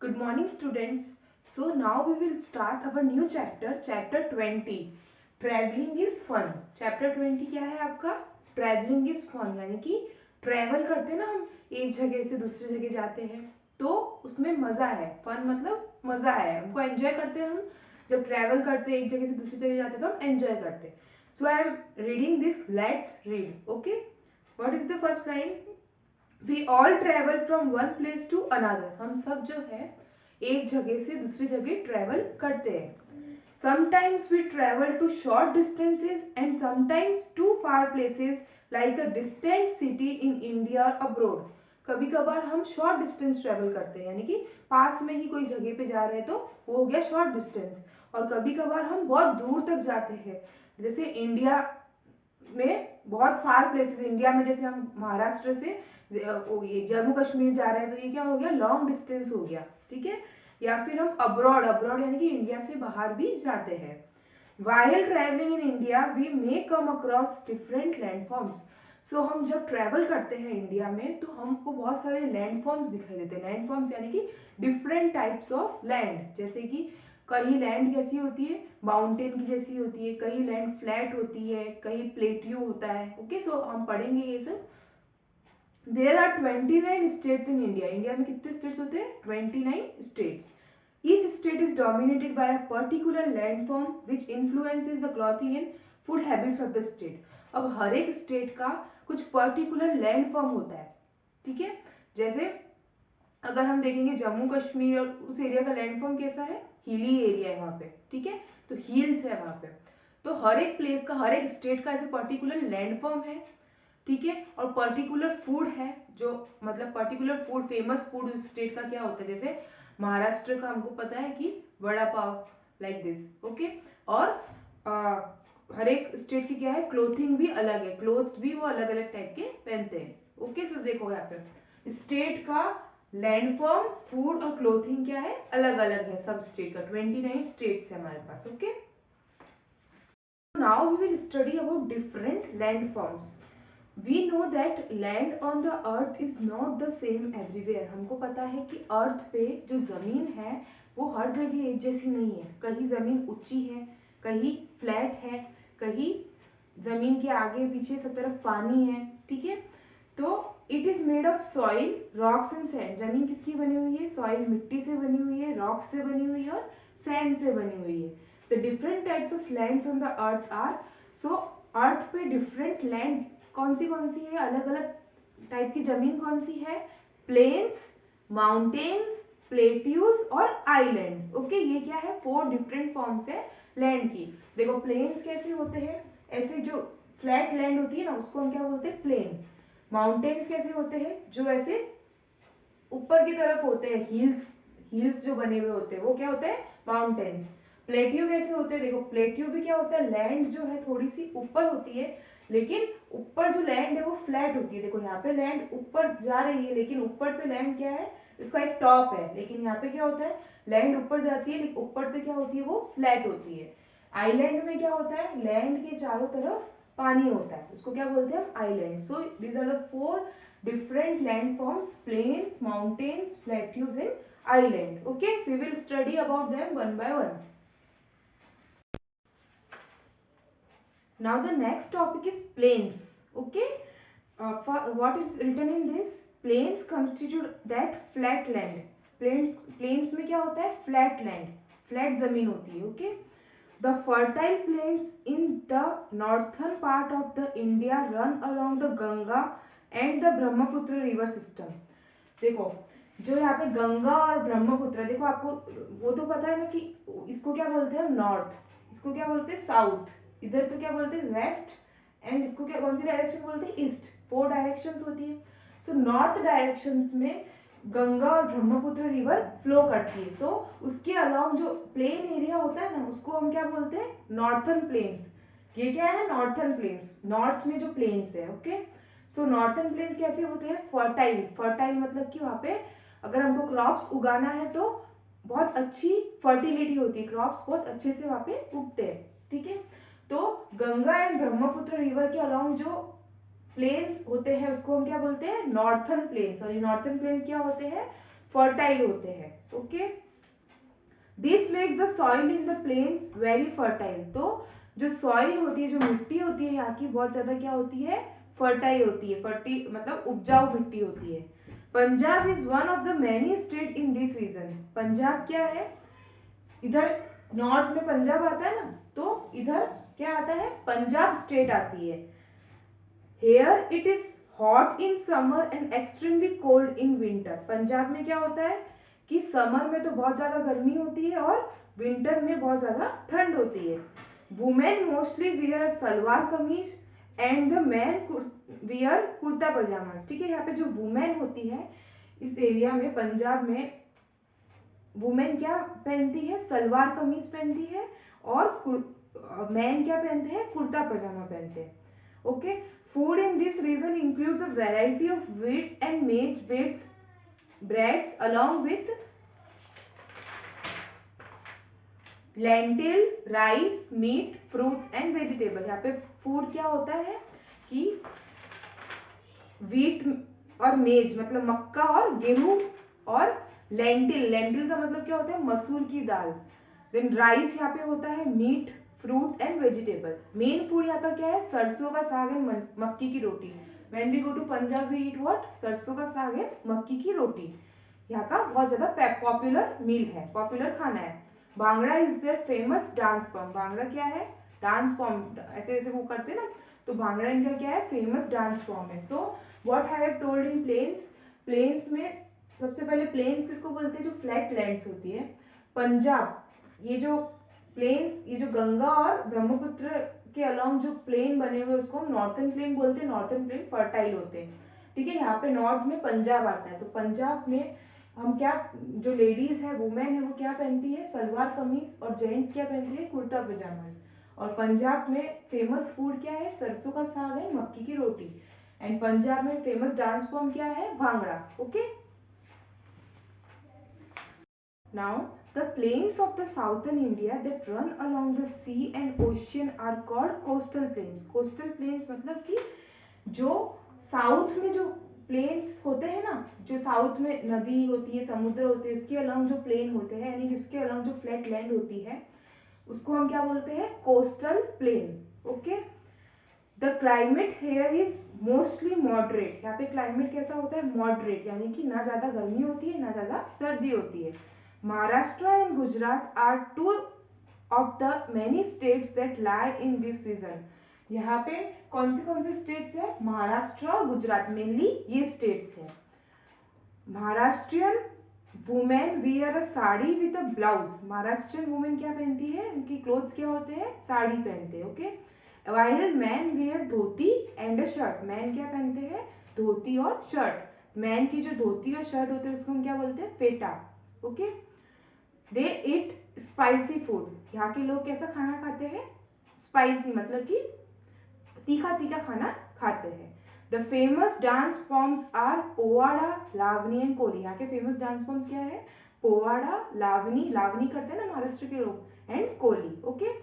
Good morning, students. So now we will start our new chapter, chapter 20. Traveling is fun. Chapter 20 क्या है आपका? Traveling is fun, यानी कि travel करते हैं ना हम, एक जगह से दूसरी जगह जाते हैं तो उसमें मजा है. फन मतलब मजा है, हमको एंजॉय करते हैं. हम जब ट्रैवल करते हैं एक जगह से दूसरी जगह जाते हैं तो हम एंजॉय करते हैं. So I am reading this. Let's read. Okay, what is the first line? We all travel from one place to another. हम सब जो है एक जगह से दूसरी जगह ट्रेवल करते हैं. Sometimes we travel to short distances and sometimes to far places like a distant city in India और अब्रोड. कभी कभार हम शॉर्ट डिस्टेंस ट्रेवल करते हैं, यानी कि पास में ही कोई जगह पे जा रहे हैं तो वो हो गया शॉर्ट डिस्टेंस. और कभी कभार हम बहुत दूर तक जाते हैं, जैसे इंडिया में बहुत फार प्लेसेस. इंडिया में जैसे हम महाराष्ट्र से जम्मू कश्मीर जा रहे हैं तो ये क्या हो गया, लॉन्ग डिस्टेंस हो गया. ठीक है. या फिर हम अब्रॉड, अब्रॉड यानी कि इंडिया से बाहर भी जाते हैं. While traveling in India, we may come across different landforms. So हम जब ट्रैवल करते हैं इंडिया में तो हमको बहुत सारे लैंडफॉर्म्स दिखाई देते हैं. लैंडफॉर्म्स यानी कि डिफरेंट टाइप्स ऑफ लैंड. जैसे कि कहीं लैंड कैसी होती है, माउंटेन की जैसी होती है, कहीं लैंड फ्लैट होती है, कहीं प्लेट्यू होता है. ओके, सो हम पढ़ेंगे ये सब. There are 29 states in India. India में कितने स्टेट्स होते हैं? 29 states. Each state is dominated by a particular landform which influences the clothing and food habits of the state. अब हर एक स्टेट का कुछ पर्टिकुलर लैंडफॉर्म होता है. ठीक है. जैसे अगर हम देखेंगे जम्मू कश्मीर और उस एरिया का लैंडफॉर्म कैसा है, हिली एरिया है वहां पे. ठीक है, तो हिल्स है वहां पे. तो हर एक प्लेस का, हर एक स्टेट का ऐसे पर्टिकुलर लैंडफॉर्म है. ठीक है. और पर्टिकुलर फूड है, जो मतलब पर्टिकुलर फूड, फेमस फूड उस स्टेट का क्या होता है. जैसे महाराष्ट्र का हमको पता है कि vada pav, like this. Okay. और हर एक स्टेट की क्या है, क्लोथिंग भी अलग है. क्लोथ्स भी वो अलग अलग टाइप के पहनते हैं. ओके, सो देखो यहाँ पे स्टेट का लैंडफॉर्म, फूड और क्लोथिंग क्या है, अलग अलग है सब स्टेट का. 29 स्टेट्स है हमारे पास. Okay, now we will study about different landforms. We know that land on the earth is not the same everywhere. हमको पता है कि अर्थ पे जो जमीन है वो हर जगह एक जैसी नहीं है. कहीं जमीन ऊंची है, कहीं फ्लैट है, कहीं जमीन के आगे पीछे सब तरफ पानी है. ठीक है. तो it is made of soil, rocks and sand. जमीन किसकी बनी हुई है? सॉइल मिट्टी से बनी हुई है, रॉक से बनी हुई है और सैंड से बनी हुई है. The different types of lands on the earth are. So earth पे डिफरेंट लैंड कौन सी है, अलग अलग टाइप की जमीन कौन सी है? प्लेन्स, माउंटेन्स, प्लेट्यूज और आइलैंड. ओके, ये क्या है, 4 डिफरेंट फॉर्म्स है लैंड की. देखो प्लेन्स कैसे होते हैं, ऐसे जो फ्लैट लैंड होती है ना उसको हम क्या बोलते हैं, प्लेन. माउंटेन्स कैसे होते हैं, जो ऐसे ऊपर की तरफ होते हैं, हिल्स, हिल्स जो बने हुए होते हैं वो क्या होते हैं, माउंटेन्स. प्लेट्यू कैसे होते हैं, देखो प्लेट्यू भी क्या होता है, लैंड जो है थोड़ी सी ऊपर होती है, लेकिन ऊपर जो लैंड है वो फ्लैट होती है. देखो यहाँ पे लैंड ऊपर जा रही है, लेकिन ऊपर से लैंड क्या है, इसका एक टॉप है. लेकिन यहाँ पे क्या होता है, लैंड ऊपर जाती है लेकिन ऊपर से क्या होती है, वो फ्लैट होती है. आइलैंड में क्या होता है, लैंड के चारों तरफ पानी होता है, उसको क्या बोलते हैं हम, island. So these are the 4 different landforms: plains, mountains, plateaus and island. Okay, we will study about them one by one. Now the next topic is plains. Okay, what is written in this? Plains constitute that flat land. Plains में क्या होता है, flat land, flat जमीन होती है. Okay, the fertile plains in the northern part of the India run along the Ganga and the Brahmaputra river system. देखो जो यहाँ पे गंगा और ब्रह्मपुत्र, देखो आपको वो तो पता है ना कि इसको क्या बोलते हैं, नॉर्थ, इसको क्या बोलते हैं, साउथ, इधर को क्या बोलते हैं, वेस्ट, एंड इसको क्या, कौन सी डायरेक्शन बोलते हैं, ईस्ट. 4 डायरेक्शंस होती है. सो नॉर्थ डायरेक्शंस में गंगा और ब्रह्मपुत्र रिवर फ्लो करती है. तो उसके अलावा जो प्लेन एरिया होता है ना उसको हम क्या बोलते हैं, नॉर्थर्न प्लेन्स. ये क्या है, नॉर्थर्न प्लेन्स, नॉर्थ में जो प्लेन्स है. ओके, सो नॉर्थर्न प्लेन्स कैसे होते हैं, फर्टाइल. फर्टाइल मतलब कि वहां पे अगर हमको क्रॉप्स उगाना है तो बहुत अच्छी फर्टिलिटी होती है, क्रॉप्स बहुत अच्छे से वहां पे उगते हैं. ठीक है. तो गंगा एंड ब्रह्मपुत्र रिवर के अलाउंग जो प्लेन्स होते हैं उसको हम क्या बोलते हैं, नॉर्थर्न प्लेन्स. और ये नॉर्थर्न प्लेन्स क्या होते हैं, फर्टाइल होते हैं। Okay, this makes the soil in the plains very fertile. तो जो सॉइल होती है, जो मिट्टी होती है यहाँ की, बहुत ज्यादा क्या होती है, फर्टाइल होती है। फर्टी मतलब उपजाऊ मिट्टी होती है। Punjab is one of the many state in this region. Punjab क्या है, इधर नॉर्थ में पंजाब आता है ना, तो इधर क्या आता है, पंजाब स्टेट आती है। Here it is hot in summer and extremely cold in winter. Punjab में क्या होता है कि समर में तो बहुत ज्यादा गर्मी होती है और विंटर में बहुत ज्यादा ठंड होती है। Women mostly wear a salwar kameez and the man wear kurta pajama. ठीक है, यहाँ पे जो वुमेन होती है इस एरिया में, पंजाब में, वुमेन क्या पहनती है, सलवार कमीज पहनती है, और मैन क्या पहनते हैं, कुर्ता पजामा पहनते हैं। Okay, food in this region includes a variety of wheat and maize based breads along with lentil, rice, meat, fruits and vegetable. यहाँ पे फूड क्या होता है कि व्हीट और मेज मतलब मक्का और गेहूं, और लेंटिल, लेंटिल का मतलब क्या होता है, मसूर की दाल। देन राइस यहाँ पे होता है, meat, fruits and vegetable. Main food यहाँ का क्या है, सरसों का साग एंड मक्की की roti. When we go to Punjab we eat what, सरसों का साग एंड मक्की की रोटी। यहाँ का बहुत ज्यादा पॉपुलर मील है, पॉपुलर खाना है। Bhangra is their famous dance form. Bhangra क्या है, डांस फॉर्म, ऐसे ऐसे वो करते ना, तो भांगड़ा इनका क्या है, फेमस डांस फॉर्म है। So what have I told in plains, plains में सबसे पहले प्लेन्स किसको बोलते हैं, जो फ्लैट लैंड्स होती है। पंजाब, ये जो प्लेन्स, ये जो गंगा और ब्रह्मपुत्र के अलोंग जो प्लेन बने हुए उसको हम नॉर्थन प्लेन बोलते हैं। नॉर्थन प्लेन फर्टाइल होते हैं। ठीक है, यहाँ पे नॉर्थ में पंजाब आता है, तो पंजाब में हम क्या, जो लेडीज है, वुमेन है, वो क्या पहनती है, सलवार कमीज, और जेंट्स क्या पहनते हैं, कुर्ता पजामा। और पंजाब में फेमस फूड क्या है, सरसों का साग है, मक्की की रोटी। एंड पंजाब में फेमस डांस फॉर्म क्या है, bhangra. Okay, now the plains of the southern India that run along the sea and ocean are called coastal plains. coastal plains मतलब कि जो साउथ में जो प्लेन्स होते हैं ना, जो साउथ में नदी होती है, समुद्र होते हैं, उसके अलोंग जो प्लेन होते हैं, यानी उसके अलोंग जो फ्लैट लैंड होती है, उसको हम क्या बोलते हैं, coastal plain. Okay, the climate here is mostly moderate. यहाँ पे क्लाइमेट कैसा होता है, मॉडरेट, यानी कि ना ज्यादा गर्मी होती है ना ज्यादा सर्दी होती है। Maharashtra and Gujarat are two of the many states that lie in this region. यहाँ पे कौन से स्टेट्स है, महाराष्ट्र और गुजरात, मेनली ये स्टेट्स है। Maharashtrian women wear a sari with a blouse. Maharashtrian women क्या पहनती है, उनकी क्लोथ्स क्या होते हैं, साड़ी पहनते हैं। Okay, while man wear dhoti and a shirt. Man क्या पहनते हैं, धोती और शर्ट। मैन की जो धोती और शर्ट होते हैं उसको हम क्या बोलते हैं, फेटा। Okay, they eat spicy food. यहाँ के लोग कैसा खाना खाते हैं, स्पाइसी मतलब कि तीखा तीखा खाना खाते हैं। The famous dance forms are Powada, Lavani and Koli. यहाँ के फेमस डांस फॉर्म्स क्या है, पोवाड़ा, लावनी, लावनी करते हैं ना महाराष्ट्र के लोग, एंड कोली। ओके,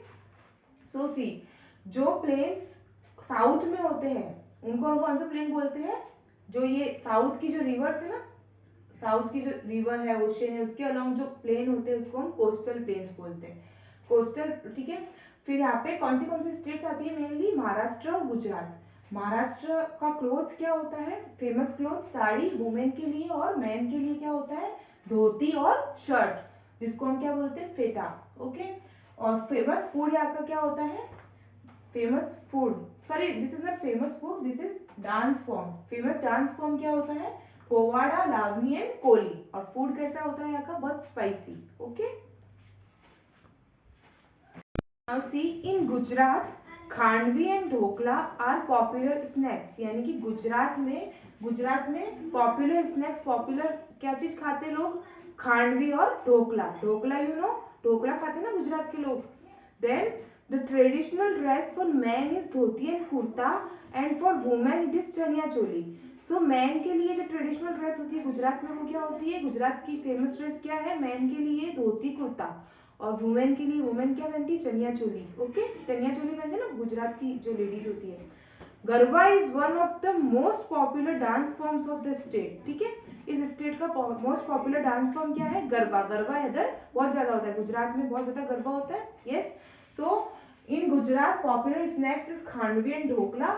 सो सी, जो प्लेन्स साउथ में होते हैं उनको हम कौन सा प्लेन बोलते हैं, जो ये साउथ की जो रिवर्स है ना, साउथ की जो रिवर है, ओशन है, उसके अलोंग जो प्लेन होते हैं उसको हम कोस्टल प्लेन्स बोलते हैं, कोस्टल। ठीक है, फिर यहाँ पे कौन सी स्टेट्स आती है, मेनली महाराष्ट्र और गुजरात। महाराष्ट्र का क्लोथ क्या होता है, फेमस क्लोथ साड़ी वुमेन के लिए, और मैन के लिए क्या होता है, धोती और शर्ट, जिसको हम क्या बोलते हैं, फेटा। ओके, और फेमस फूड यहाँ का क्या होता है, famous food, sorry this is not famous food, this is dance form. Famous dance form क्या होता है, पोवाड़ा, लावनी एंड कोली। और फूड कैसा होता है यहाँ का, बहुत spicy. Okay, now see, in Gujarat khandvi and dhokla are popular snacks. यानी कि गुजरात में पॉपुलर स्नैक्स, पॉपुलर क्या चीज खाते लोग, खांडवी और ढोकला। ढोकला यू नो, ढोकला खाते ना गुजरात के लोग। Then the traditional dress for man is dhoti and kurta and for women it is chaniya choli. So man के लिए जो ट्रेडिशनल ड्रेस होती है गुजरात में वो क्या होती है, गुजरात की फेमस ड्रेस क्या है, मैन के लिए धोती कुर्ता, और वुमेन के लिए, वुमेन क्या पहनती है, चनिया चोली। ओके, चनिया चोली पहनते ना गुजरात की जो लेडीज होती है। Garba is one of the most popular dance forms of the state. ठीक है, इस स्टेट का मोस्ट पॉपुलर डांस फॉर्म क्या है? गरबा। गरबा इधर बहुत ज्यादा होता है, गुजरात में बहुत ज्यादा गरबा होता है। Yes, so in Gujarat popular snacks is khandvi and dhokla,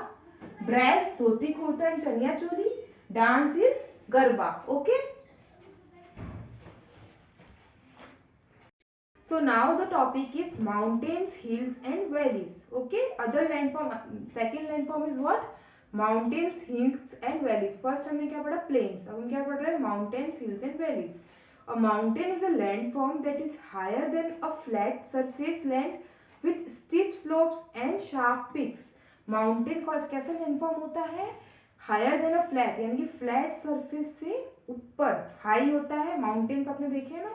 dress dhoti kurta and chaniya choli, dance is garba. Okay, so now the topic is mountains, hills and valleys. Okay, other land form, second land form is what? Mountains, hills and valleys. First हमने क्या पढ़ा? Plains. अब हम क्या पढ़ रहे हैं? Mountains, hills and valleys. A mountain is a land form that is higher than a flat surface land with steep slopes and sharp peaks. Mountain कैसा land form होता है? Higher than a flat, यानी कि flat surface से ऊपर high होता है. Mountains आपने देखे हैं ना?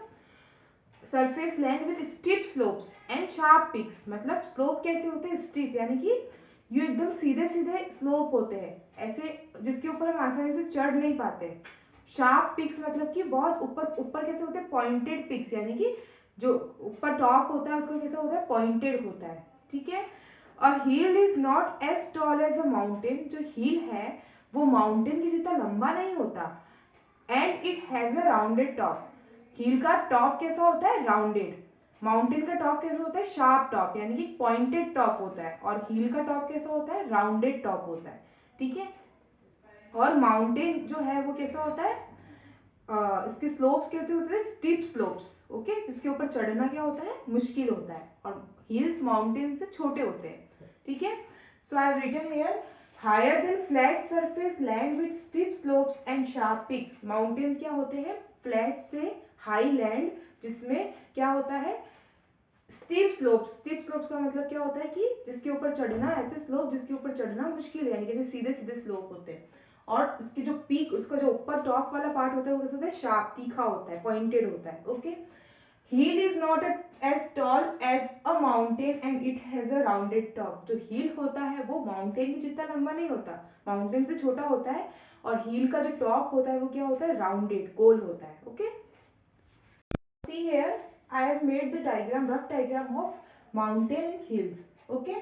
Surface land with steep slopes and sharp peaks, मतलब स्लोप कैसे होते हैं? स्टीप, यानी कि ये एकदम सीधे सीधे स्लोप होते हैं, ऐसे जिसके ऊपर हम आसानी से चढ़ नहीं पाते. शार्प पिक्स मतलब कि बहुत ऊपर ऊपर कैसे होते हैं? पॉइंटेड पिक्स, यानी कि जो ऊपर टॉप होता है उसका कैसा होता है? पॉइंटेड होता है. ठीक है. A hill is not as tall as a mountain. जो हिल है वो माउंटेन की जितना लंबा नहीं होता. And it has a rounded top. Hill का टॉप कैसा होता है? राउंडेड. माउंटेन का टॉप कैसा होता है? शार्प टॉप, यानी कि पॉइंटेड टॉप होता है. और हिल का टॉप कैसा होता है? राउंडेड टॉप होता है. ठीक है. और माउंटेन जो है वो कैसा होता है? इसके स्लोप्स कैसे होते हैं? Steep slopes. ओके, जिसके ऊपर चढ़ना क्या होता है? मुश्किल होता है. और हिल्स माउंटेन से छोटे होते हैं. ठीक है. So I have written here higher than flat surface land with steep slopes and sharp peaks. Mountains क्या होते हैं? फ्लैट से हाई लैंड जिसमें क्या होता है? Steep slopes. स्टीप स्लोप्स का मतलब क्या होता है? कि जिसके ऊपर चढ़ना, ऐसे स्लोप जिसके ऊपर चढ़ना मुश्किल है, यानी कि सीधे सीधे स्लोप होते हैं. और उसकी जो पीक, उसका जो ऊपर टॉप वाला पार्ट होता है वो कैसा होता है? शार्प, तीखा होता है, पॉइंटेड होता है. Okay. Hill is not as tall as a mountain and it has a rounded top. जो हिल होता है वो माउंटेन की जितना लंबा नहीं होता, माउंटेन से छोटा होता है. और हिल का जो टॉप होता है वो क्या होता है? राउंडेड, गोल होता है. Okay. See here, I have made the diagram, rough diagram of mountain and hills. Okay,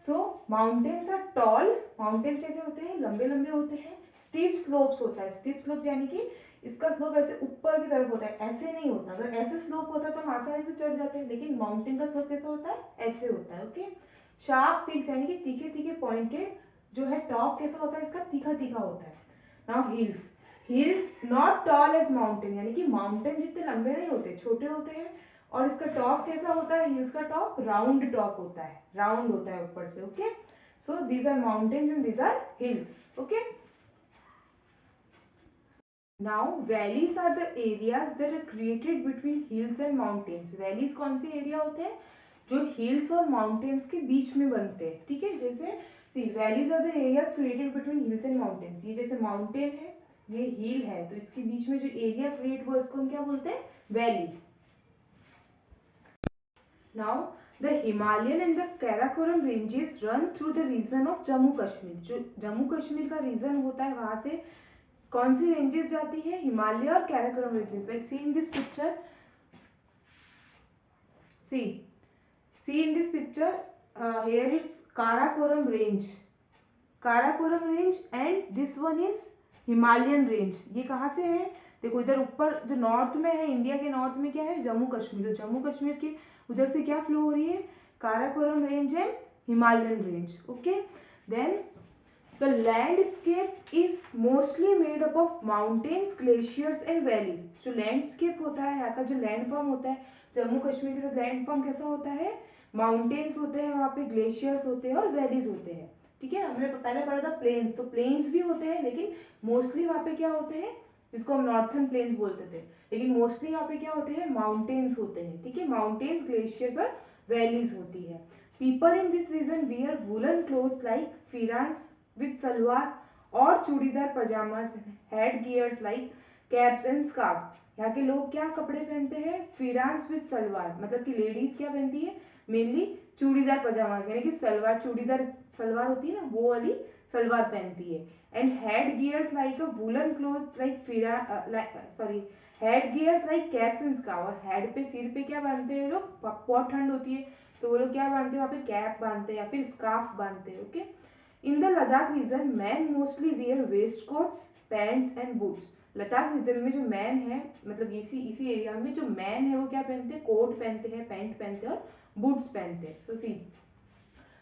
so mountains are tall. Mountain कैसे होते हैं? लंबे लंबे होते हैं. Steep slopes होता है. Steep slopes यानी कि इसका स्लोप ऐसे ऊपर की तरफ होता है, ऐसे नहीं होता. अगर ऐसे स्लोप होता तो हम आसानी से चढ़ जाते हैं, लेकिन माउंटेन का स्लोप कैसा होता है? ऐसे होता है. ओके. शार्प पिक्स यानी कि तीखे तीखे पॉइंटेड. जो है टॉप कैसा होता है? इसका तीखा तीखा होता है. Now hills. Hills not tall as mountain, यानी कि माउंटेन जितने लंबे नहीं होते, छोटे होते हैं. और इसका टॉप कैसा होता है? हिल्स का टॉप राउंड टॉप होता है, राउंड होता है ऊपर से. Okay. So these are mountains and these are hills. Okay. Now valleys are the areas that are created between hills and mountains. Valleys कौन से एरिया होते हैं? जो हिल्स और माउंटेन्स के बीच में बनते हैं. ठीक है. जैसे see valleys are the areas created between hills and mountains. ये जैसे माउंटेन है, ये हिल है, तो इसके बीच में जो एरिया क्रिएट हुआ इसको हम क्या बोलते हैं? Valley. Now the Himalayan and the Karakoram ranges run through the region of Jammu Kashmir. जो जम्मू कश्मीर का रीजन होता है वहां से कौन सी रेंजेस जाती है? हिमालय और Karakoram ranges. Like see in this picture, see in this picture, here it's Karakoram range. Karakoram range and this one is Himalayan range. ये कहाँ से है? देखो इधर ऊपर जो नॉर्थ में है, इंडिया के नॉर्थ में क्या है? जम्मू कश्मीर. तो जम्मू कश्मीर की उधर से क्या फ्लो हो रही है? Karakoram range and Himalayan range. Okay. Then the landscape is mostly made up of mountains, glaciers and valleys. जो लैंडस्केप होता है, यहाँ का जो लैंड फॉर्म होता है जम्मू कश्मीर के साथ, लैंड फॉर्म कैसा होता है? माउंटेन्स होते हैं वहाँ पे, ग्लेशियर्स होते हैं और वैलीज होते हैं. ठीक है. हमने पहले पढ़ा था प्लेन्स, तो प्लेन्स भी होते हैं लेकिन मोस्टली वहाँ पे क्या होते हैं? जिसको हम नॉर्थर्न प्लेन्स बोलते थे, लेकिन मोस्टली यहाँ पे क्या होते हैं? माउंटेन्स होते हैं. ठीक है. माउंटेन्स, ग्लेशियर्स और वैलीज होती है. People in this region wear woollen clothes like pherans with salwar और churidar pyjamas, head gears like caps and scarfs. यहाँ के लोग क्या कपड़े पहनते हैं? फिरांस विद सलवार, मतलब कि लेडीज क्या पहनती है? मेनली चूड़ीदार पजामा, यानी कि सलवार, चूड़ीदार सलवार होती है ना, वो वाली सलवार पहनती है. And head gears like a woollen clothes like head gears like caps and scarf. और हेड पे, सिर पे क्या बांधते हैं लोग? बहुत ठंड होती है तो वो लोग क्या बांधते हैं? वहाँ पे कैप बांधते हैं या फिर स्कार्फ बांधते हैं. Okay. In the Ladakh region man mostly wear waist coats, pants and boots. Ladakh region में जो मैन है, मतलब इसी एरिया में जो मैन है वो क्या पहनते हैं, कोट पहनते हैं, पैंट पहनते हैं और बूट्स पहनते हैं। सो सी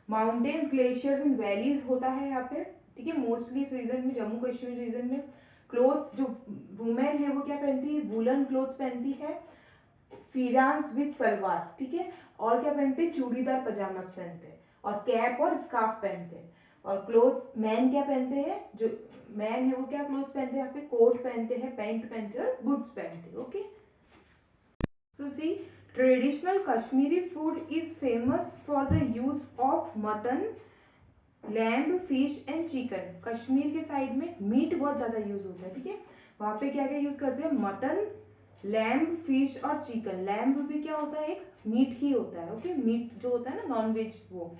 माउंटेन्स, ग्लेशियर्स एंड वैलीज होता है यहाँ पे, ठीक है। मोस्टली इस रीजन में, जम्मू कश्मीर रीजन में क्लोथ्स, जो वुमेन है वो क्या पहनती है, वूलन क्लोथ्स पहनती है, फिरांस विद सलवार, ठीक है। और क्या पहनते हैं, चूड़ीदार पजामास पहनते हैं और कैप और स्कार्फ पहनते हैं। और क्लोथ्स मैन क्या पहनते हैं, जो मैन है वो क्या क्लोथ्स पहनते हैं, यहाँ पे कोट पहनते हैं, पैंट पहनते हैं और बूट्स पहनते हैं। Okay, so see traditional Kashmiri food is famous for the use of mutton, lamb, fish and chicken. Kashmir के साइड में मीट बहुत ज्यादा यूज होता है, ठीक है। वहां पे क्या क्या यूज करते हैं, मटन, लैम्ब, फिश और चिकन। लैम्ब भी क्या होता है, एक मीट ही होता है, ओके। मीट जो होता है ना, नॉन वेज वो।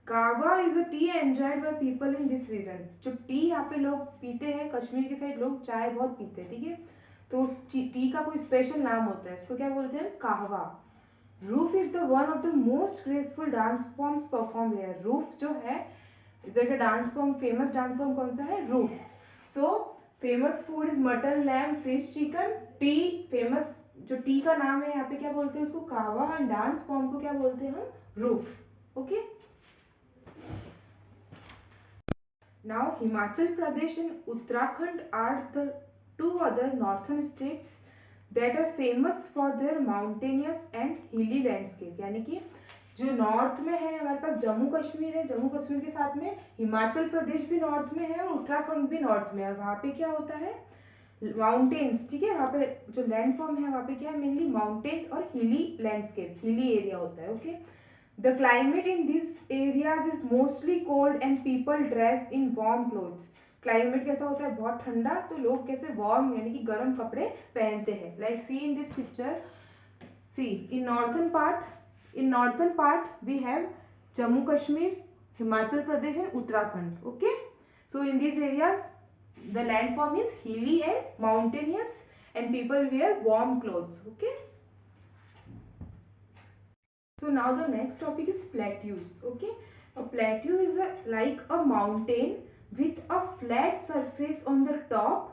Kahwa is a tea enjoyed by people in this region. जो टी यहाँ पे लोग पीते हैं, कश्मीर के साइड लोग चाय बहुत पीते हैं, ठीक है। तो उस टी का कोई स्पेशल नाम होता है, इसको क्या बोलते हैं, कहवा। Roof is the one of the most graceful dance forms perform here. Roof जो है इधर का dance form, famous dance form कौन सा है, roof. So famous food is mutton, lamb, fish, chicken. T famous, जो टी का नाम है यहाँ पे क्या बोलते हैं उसको, कहवा। एंड डांस फॉर्म को क्या बोलते हैं हम, roof. Okay, now Himachal Pradesh and Uttarakhand are the two other northern states that are famous for their mountainous and hilly landscape। यानी कि जो नॉर्थ में है हमारे पास जम्मू कश्मीर है, जम्मू कश्मीर के साथ में हिमाचल प्रदेश भी नॉर्थ में है और उत्तराखंड भी नॉर्थ में है। वहां पे क्या होता है, माउंटेन्स, ठीक है। वहां पे जो लैंड फॉर्म है वहां पे क्या है, मेनली माउंटेन्स और हिली लैंडस्केप, हिली एरिया होता है, okay. The climate in these areas is mostly cold and people dress in warm clothes। Climate कैसा होता है, बहुत ठंडा, तो लोग कैसे वार्म यानी कि गर्म कपड़े पहनते हैं। Like see in this picture, see in northern part we have Jammu Kashmir, Himachal Pradesh and Uttarakhand, okay। So in these areas the landform is hilly and mountainous and people wear warm clothes, okay। So now the next topic is plateaus, okay। A plateau is like a mountain with a flat surface on the top,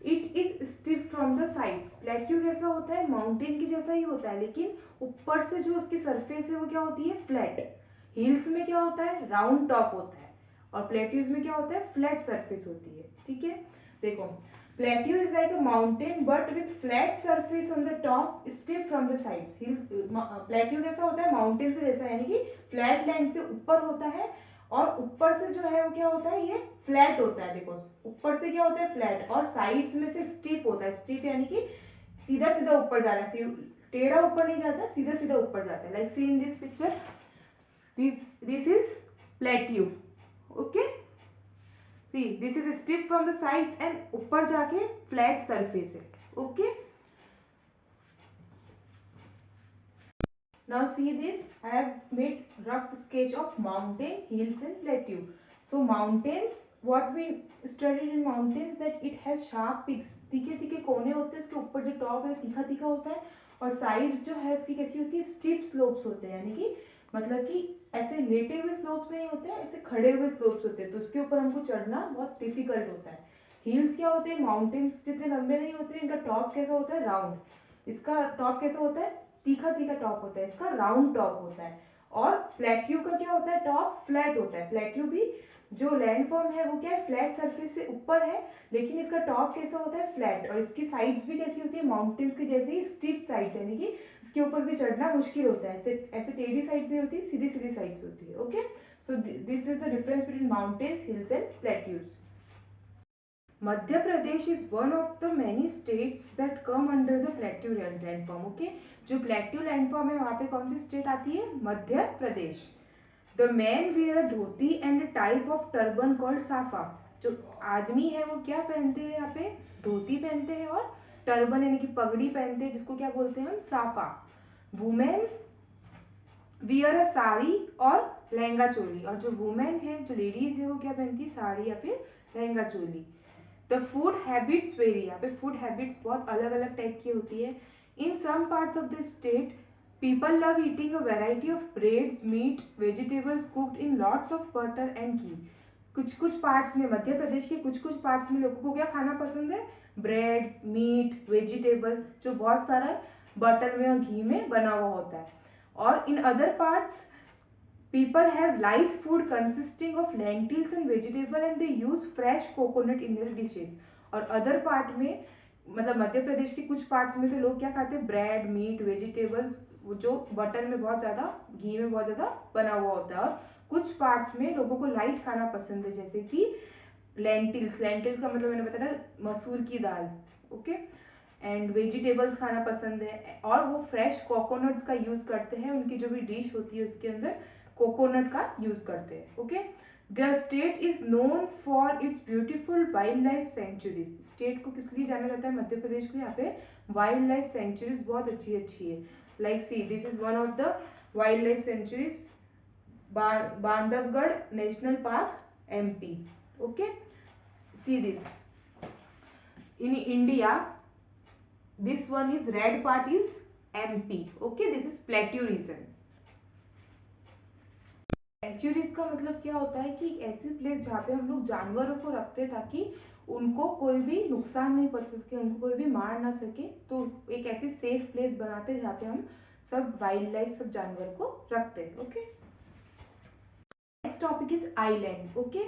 it is stiff from the sides। plateau कैसा होता है, mountain की जैसा ही होता है, लेकिन ऊपर से जो उसकी सरफेस है वो क्या होती है, फ्लैट। हिल्स में क्या होता है, राउंड टॉप होता है, और प्लेट्यूज में क्या होता है, फ्लैट सरफेस होती है, ठीक है। देखो, plateau is like a mountain but with flat surface on the top, stiff from the sides। hills plateau कैसा होता है, माउंटेन से जैसा, यानी कि फ्लैट लैंड से ऊपर होता है और ऊपर से जो है वो क्या होता है, ये फ्लैट होता है। देखो ऊपर से क्या होता है, फ्लैट, और साइड्स में से स्टिप होता है। स्टिप यानी कि सीधा सीधा ऊपर जा रहा है, टेढ़ा ऊपर नहीं जाता, सीधा सीधा ऊपर जाता है। Like see in this picture, this is plateau, okay। See, this is stiff from the sides and ऊपर जाके flat surface है, okay। Now see this, I have made rough sketch of mountain, hills and plateau। So mountains, what we studied in mountains that it has sharp peaks, तीखे तीखे कोने होते हैं, इसके ऊपर जो टॉप है तीखा तीखा होता है, और साइड्स जो है इसकी कैसी होती है, स्टीप स्लोप्स होते हैं, यानी कि मतलब कि ऐसे लेटे हुए स्लोप्स नहीं होते हैं, ऐसे खड़े हुए स्लोप्स होते हैं, तो उसके ऊपर हमको चढ़ना बहुत डिफिकल्ट होता है। हिल्स क्या होते हैं, माउंटेन्स जितने लंबे नहीं होते, इनका टॉप कैसा होता है, राउंड। इसका टॉप कैसा होता है, तीखा तीखा टॉप होता है, इसका राउंड टॉप होता है। और प्लेट्यू का क्या होता है, टॉप फ्लैट होता है। प्लेट्यू भी जो लैंड फॉर्म है वो क्या है, फ्लैट सरफेस से ऊपर है, लेकिन इसका टॉप कैसा होता है, फ्लैट, और इसकी साइड्स भी कैसी होती है, माउंटेन्स की जैसी ही स्टीप साइड्स, यानी कि इसके ऊपर भी चढ़ना मुश्किल होता है। ऐसे ऐसे टेढ़ी साइड्स नहीं होती, सीधी सीधी साइड्स होती है, okay. So this is the difference between mountains, hills and plateaus. Madhya Pradesh is one of the many states that come under the plateau landform, okay. जो प्लेट्यू लैंडफॉर्म है वहां पे कौन सी स्टेट आती है, Madhya Pradesh. The man wear a dhoti and type of turban called safa. जो आदमी है वो क्या पहनते हैं, यहाँ पे धोती पहनते हैं और टर्बन यानी कि पगड़ी पहनते हैं, जिसको क्या बोलते हैं हम, साफा। वुमेन वियर अ साड़ी और लहंगा चोली, और जो वुमेन है, जो लेडीज है, वो क्या पहनती है, साड़ी या फिर lehenga choli. The food habits very, यहाँ पे फूड हैबिट्स बहुत अलग अलग टाइप की होती है। In some parts of the state people love eating a variety of breads, meat, vegetables cooked in lots of butter and ghee. कुछ कुछ पार्ट्स में, मध्य प्रदेश के कुछ कुछ पार्ट्स में लोगों को क्या खाना पसंद है, ब्रेड, मीट, वेजिटेबल, जो बहुत सारा बटर में और घी में बना हुआ होता है। और in other parts people have light food consisting of lentils and vegetable and they use fresh coconut in their dishes। और अदर पार्ट में मतलब मध्य प्रदेश के कुछ पार्ट्स में तो लोग क्या खाते हैं, ब्रेड, मीट, वेजिटेबल्स जो बटर में बहुत ज्यादा, घी में बहुत ज्यादा बना हुआ होता है। और कुछ पार्ट्स में लोगों को लाइट खाना पसंद है, जैसे कि लेंटिल्स, लेंटिल्स का मतलब मैंने बताया मसूर की दाल, ओके। एंड वेजिटेबल्स खाना पसंद है, और वो फ्रेश कोकोनट्स का यूज करते हैं, उनकी जो भी डिश होती है उसके अंदर कोकोनट का यूज करते हैं, okay. The state is known for its beautiful wild life sanctuaries. State को किस लिए जाना जाता है, मध्य प्रदेश को, यहाँ पे वाइल्ड लाइफ सेंचुरीज बहुत अच्छी अच्छी है। Like see this is one of the wild life sanctuaries, Bandhavgarh national park, MP, okay। See this, in India this one is red part is MP, okay। this is plateau region। Sanctuaries का मतलब क्या होता है कि एक ऐसी place जहाँ पे हम लोग जानवरों को रखते हैं ताकि उनको कोई भी नुकसान नहीं पहुंच सके, उनको कोई भी मार ना सके, तो एक ऐसी सेफ प्लेस बनाते हैं जहाँ पे हम सब वाइल्ड लाइफ, सब जानवर को रखते हैं, ओके। Next topic is island, okay.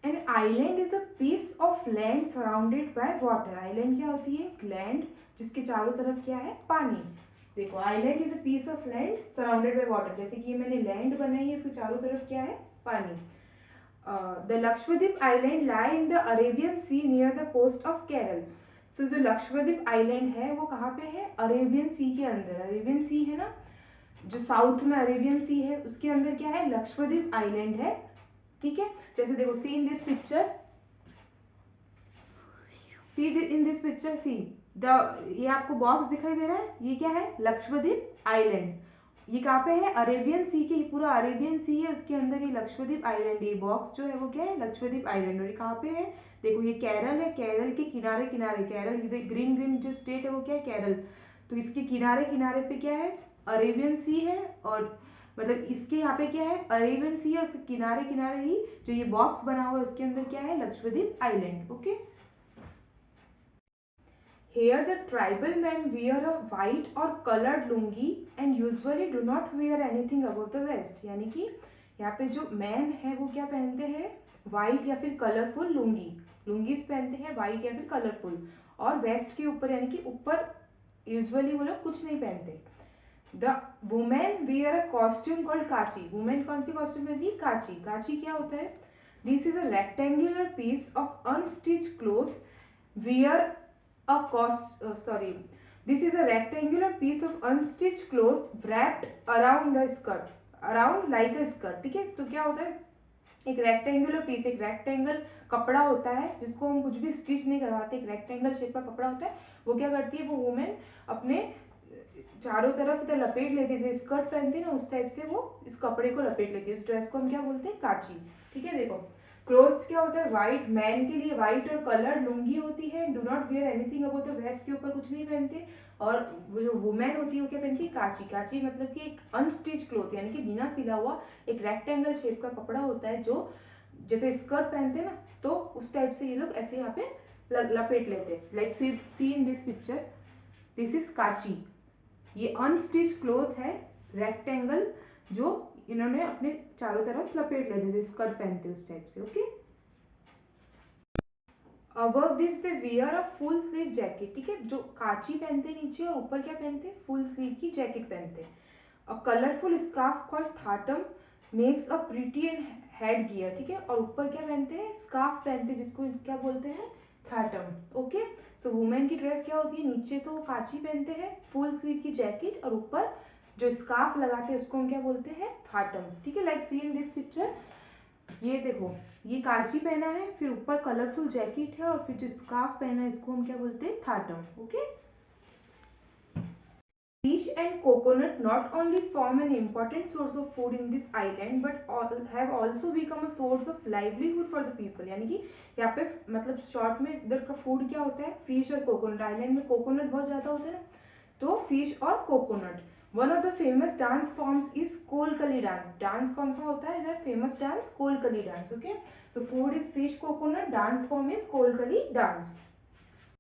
An island is a piece of land surrounded by water. Island क्या होती है, लैंड जिसके चारों तरफ क्या है, पानी। देखो island is a piece of land surrounded by water, जैसे कि मैंने लैंड बनाई है, इसके चारों तरफ क्या है, पानी। The Lakshadweep island lie in the Arabian sea near the coast of Kerala. So जो लक्षद्वीप आइलैंड है वो कहाँ पे है, अरेबियन सी के अंदर। अरेबियन सी है ना, जो साउथ में अरेबियन सी है, उसके अंदर क्या है, लक्षद्वीप आइलैंड है, ठीक है। जैसे देखो see in this picture, see in this picture, see the, ये आपको बॉक्स दिखाई दे रहा है, ये क्या है, लक्षद्वीप आइलैंड। ये कहाँ पे है, अरेबियन सी के, पूरा अरेबियन सी है, उसके अंदर ये लक्षद्वीप आइलैंड। ये बॉक्स जो है वो क्या है, लक्षद्वीप आइलैंड। और ये कहाँ पे है, देखो ये केरल है, केरल के किनारे किनारे, केरल ग्रीन ग्रीन जो स्टेट है वो क्या है, केरल। तो इसके किनारे किनारे पे क्या है, अरेबियन सी है। और मतलब इसके यहाँ पे क्या है, अरेबियन सी है, उसके किनारे किनारे ही जो ये बॉक्स बना हुआ है उसके अंदर क्या है, Lakshadweep island, okay. Here the tribal men wear a white or colored lungi and usually do not wear anything above the waist। यानी कि यहाँ पे जो मैन है वो क्या पहनते हैं, व्हाइट या फिर कलरफुल लुंगी, लुंगीज पहनते हैं व्हाइट या फिर कलरफुल, और वेस्ट के ऊपर यानी कि ऊपर यूजुअली वो लोग कुछ नहीं पहनते। The women wear a costume called काची। वुमेन कौन सी कॉस्ट्यूम पहनती है, काची। काची क्या होता है, this is a rectangular piece of unstitch cloth wear a this is a rectangular piece of unstitched cloth wrapped around a skirt, around like a skirt, ठीक है। तो क्या होता है, एक रेक्टेंगुलर पीस, एक रेक्टेंगल कपड़ा होता है जिसको हम कुछ भी स्टिच नहीं करवाते, एक रेक्टेंगल शेप का कपड़ा होता है। वो क्या करती है, वो वुमेन अपने चारों तरफ इधर लपेट लेती है, जैसे स्कर्ट पहनती है ना उस टाइप से वो इस कपड़े को लपेट लेती है। उस ड्रेस को हम क्या बोलते हैं, काची, ठीक है। देखो क्लोथ्स क्या होता है, व्हाइट, मैन के लिए व्हाइट और कलर्ड लुंगी होती है, do not wear anything about the waist, के ऊपर कुछ नहीं पहनते। और वो जो वुमेन होती है वो क्या पहनती है, काची। काची मतलब कि एक अनस्टिच क्लोथ यानी कि बिना सिला हुआ एक रेक्टेंगल शेप का कपड़ा होता है, जो जैसे स्कर्ट पहनते हैं ना, तो उस टाइप से ये लोग ऐसे यहाँ पे लपेट लेते हैं। Like see in this picture, this is kachi. ये अनस्टिच क्लोथ है, रेक्टेंगल, जो इन्होंने अपने चारों तरफ लपेट लिया जैसे स्कर्ट पहनते हैं उस टाइप से, okay. Above this they wear a full sleeve jacket, ठीक है। जो काची पहनते नीचे और ऊपर क्या पहनते, फुल स्लीव की जैकेट पहनते। A colourful scarf called thatam makes a pretty and head gear, ठीक है। और ऊपर क्या पहनते हैं, स्कार्फ पहनते हैं जिसको क्या बोलते हैं, थाटम, ओके। सो वुमेन की ड्रेस क्या होती है, नीचे तो काची पहनते हैं, फुल स्लीव की जैकेट, और ऊपर जो स्कार्फ लगाते हैं उसको हम क्या बोलते हैं, थाटम, ठीक है। Like see in this picture, ये देखो ये काची पहना है, फिर ऊपर कलरफुल जैकेट है, और फिर जो स्कार्फ पहना है इसको हम क्या बोलते हैं, थाटम, okay. Fish and coconut not only form an important source of food in this island but have also become a source of livelihood for the people। यानी कि यहाँ पे मतलब शॉर्ट में इधर का फूड क्या होता है, फिश और कोकोनट। आइलैंड में कोकोनट बहुत ज्यादा होता है ना, तो फिश और coconut. One of the famous dance forms is Kolkali dance. Dance कौन सा होता है इधर, famous dance Kolkali dance, okay. So food is fish coconut, dance form is Kolkali dance.